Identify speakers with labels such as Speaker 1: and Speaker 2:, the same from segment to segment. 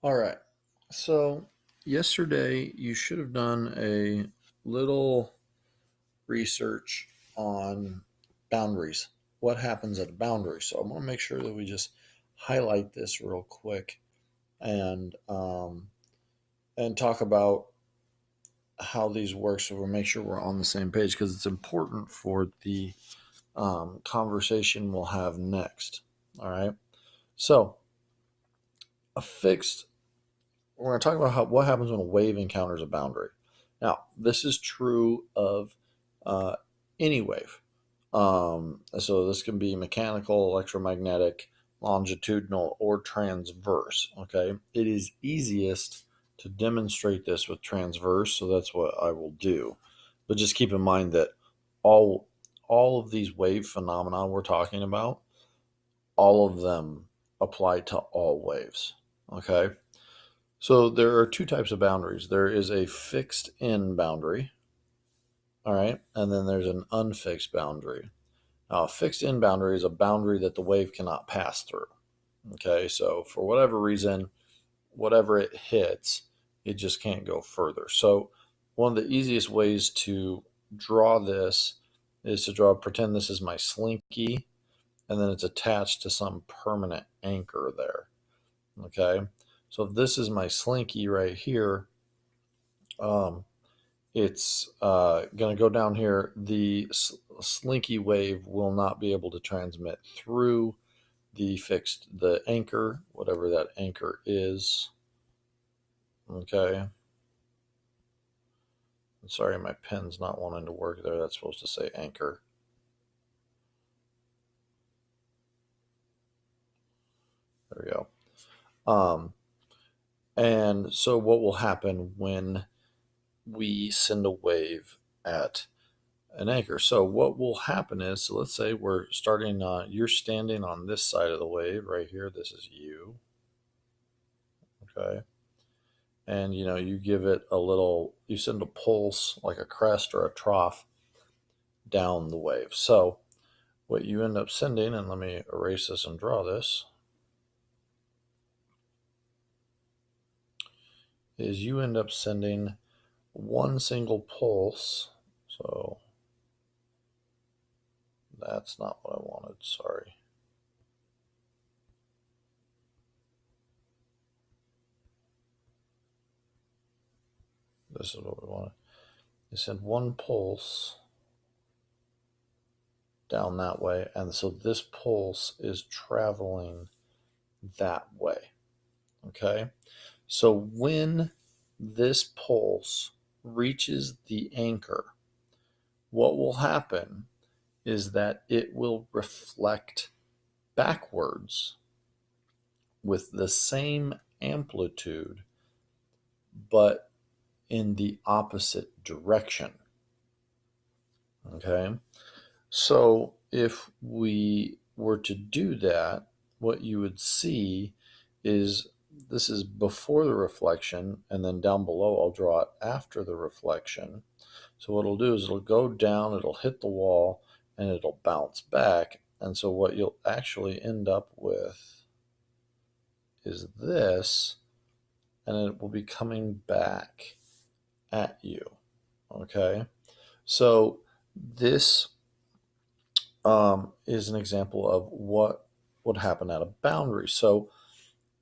Speaker 1: All right. So yesterday you should have done a little research on boundaries. What happens at a boundary? So I'm going to make sure that we just highlight this real quick and talk about how these work, so we'll make sure we're on the same page because it's important for the conversation we'll have next. All right. So a fixed we're going to talk about what happens when a wave encounters a boundary. Now, this is true of uh, any wave. So this can be mechanical, electromagnetic, longitudinal, or transverse. Okay, it is easiest to demonstrate this with transverse, so that's what I will do. But just keep in mind that all all of these wave phenomena we're talking about, all of them apply to all waves. Okay. So there are two types of boundaries. There is a fixed in boundary, all right, and then there's an unfixed boundary. Now, a fixed in boundary is a boundary that the wave cannot pass through. Okay, so for whatever reason, whatever it hits, it just can't go further. So one of the easiest ways to draw this is to pretend this is my slinky, and then it's attached to some permanent anchor there. Okay, so if this is my slinky right here, um, it's going to go down here. The slinky wave will not be able to transmit through the anchor, whatever that anchor is. Okay. Sorry, my pen's not wanting to work there. That's supposed to say anchor. There we go. And so what will happen when we send a wave at an anchor? So what will happen is, so let's say we're starting, you're standing on this side of the wave right here. This is you. Okay. And you give it you send a pulse like a crest or a trough down the wave. So what you end up sending, and let me erase this and draw this, is you end up sending one single pulse. So that's not what I wanted, sorry. This is what we wanted. You send one pulse down that way, and so this pulse is traveling that way. Okay, so when this pulse reaches the anchor, what will happen is that it will reflect backwards with the same amplitude, but in the opposite direction. Okay, so if we were to do that, what you would see is this is before the reflection, and then down below I'll draw it after the reflection. So what it'll do is it'll go down, it'll hit the wall, and it'll bounce back. And so what you'll actually end up with is this, and it will be coming back at you. Okay, so this is an example of what would happen at a boundary. So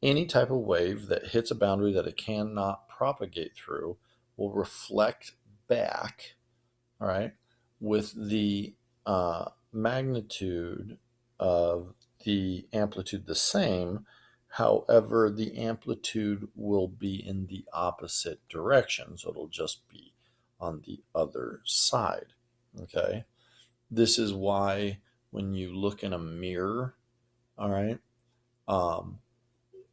Speaker 1: any type of wave that hits a boundary that it cannot propagate through will reflect back, all right, with the magnitude of the amplitude the same. However, the amplitude will be in the opposite direction, so it'll just be on the other side. Okay, this is why when you look in a mirror, all right, um,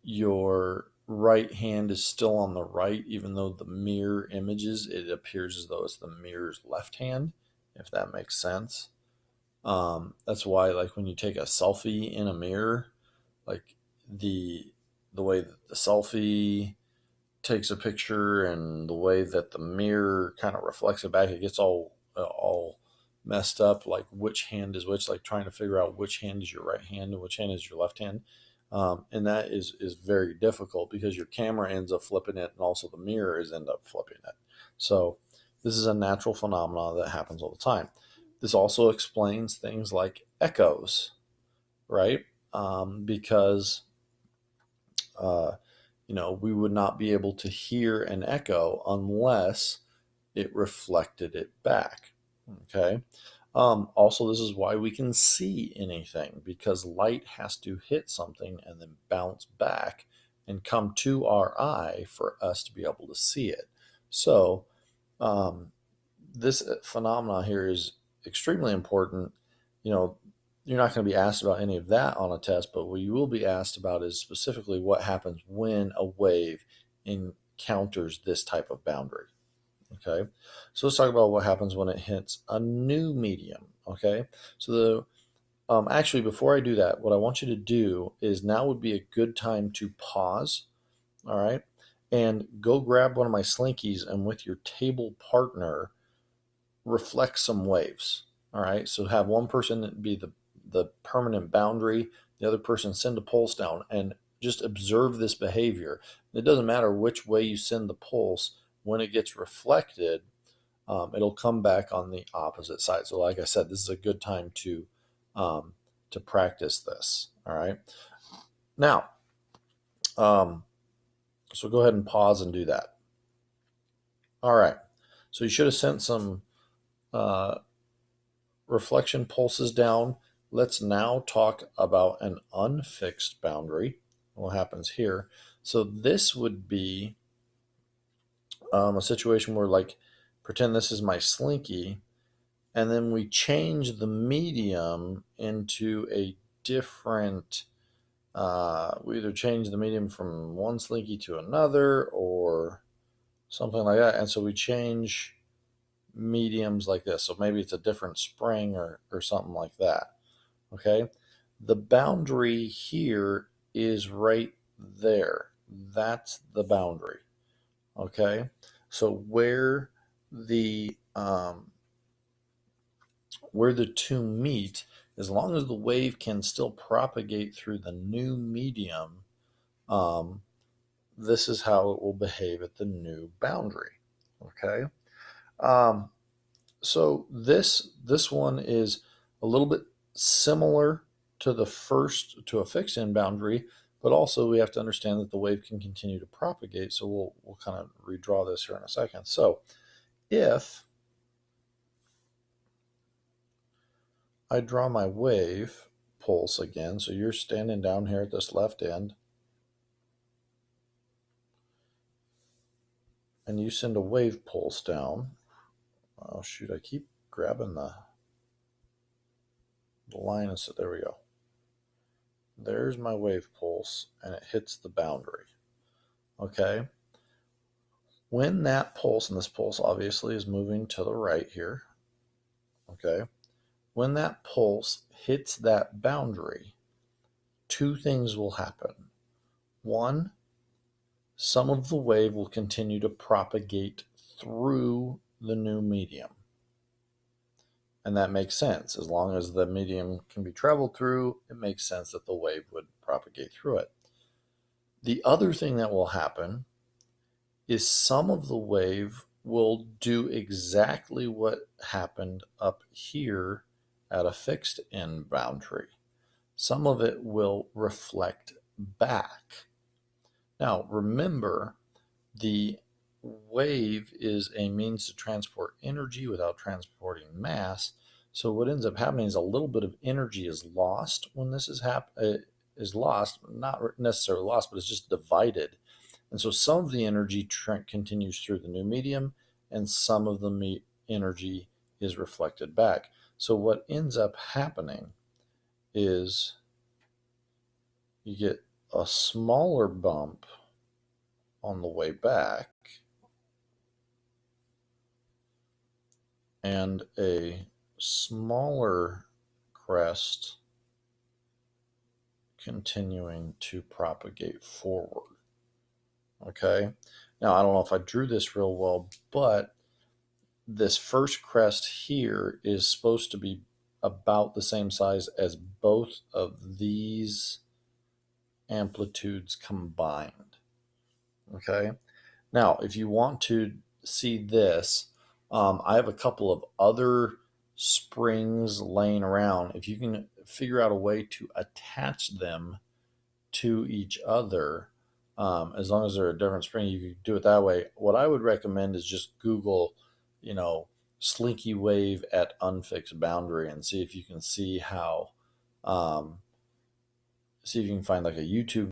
Speaker 1: your right hand is still on the right, even though the mirror images, it appears as though it's the mirror's left hand, if that makes sense. That's why, like, when you take a selfie in a mirror, like the way that the selfie takes a picture and the way that the mirror kind of reflects it back, it gets all messed up. Like which hand is which, like trying to figure out which hand is your right hand and which hand is your left hand. And that is very difficult because your camera ends up flipping it and also the mirrors end up flipping it. So this is a natural phenomenon that happens all the time. This also explains things like echoes, right? Because uh, we would not be able to hear an echo unless it reflected it back. Okay. Also, this is why we can see anything, because light has to hit something and then bounce back and come to our eye for us to be able to see it. So, um, this phenomenon here is extremely important. You know, you're not going to be asked about any of that on a test, but what you will be asked about is specifically what happens when a wave encounters this type of boundary. Okay, so let's talk about what happens when it hits a new medium. Okay, so actually, before I do that, what I want you to do is now would be a good time to pause. All right, and go grab one of my slinkies and with your table partner reflect some waves. All right, so have one person be the permanent boundary, the other person send a pulse down, and just observe this behavior. It doesn't matter which way you send the pulse; when it gets reflected, it'll come back on the opposite side. So, like I said, this is a good time um, to practice this. All right. Now, um, so go ahead and pause and do that. All right. So you should have sent some uh, reflection pulses down. Let's now talk about an unfixed boundary. What happens here? So this would be a situation where, like, pretend this is my slinky, and then we change the medium into a different. We either change the medium from one slinky to another, or something like that, and so we change mediums like this. So maybe it's a different spring or something like that. Okay. The boundary here is right there. That's the boundary. Okay. So where the two meet, as long as the wave can still propagate through the new medium, um, this is how it will behave at the new boundary. Okay. Um, So this one is a little bit similar to the first, to a fixed end boundary, but also we have to understand that the wave can continue to propagate. So we'll kind of redraw this here in a second. So if I draw my wave pulse again, so you're standing down here at this left end, and you send a wave pulse down. Oh shoot, I keep grabbing the line, and so there we go. There's my wave pulse, and it hits the boundary. Okay. When that pulse, and this pulse obviously is moving to the right here, okay, when that pulse hits that boundary, two things will happen. One, some of the wave will continue to propagate through the new medium. And that makes sense. As long as the medium can be traveled through, it makes sense that the wave would propagate through it. The other thing that will happen is some of the wave will do exactly what happened up here at a fixed end boundary. Some of it will reflect back. Now, remember, the wave is a means to transport energy without transporting mass. So what ends up happening is a little bit of energy is lost when this is lost, not necessarily lost, but it's just divided. And so some of the energy continues through the new medium, and some of the energy is reflected back. So what ends up happening is you get a smaller bump on the way back and a smaller crest continuing to propagate forward. Okay. Now, I don't know if I drew this real well, but this first crest here is supposed to be about the same size as both of these amplitudes combined. Okay. Now, if you want to see this, I have a couple of other springs laying around. If you can figure out a way to attach them to each other, as long as they're a different spring, you can do it that way. What I would recommend is just Google, you know, slinky wave at unfixed boundary and see if you can see how, see if you can find like a YouTube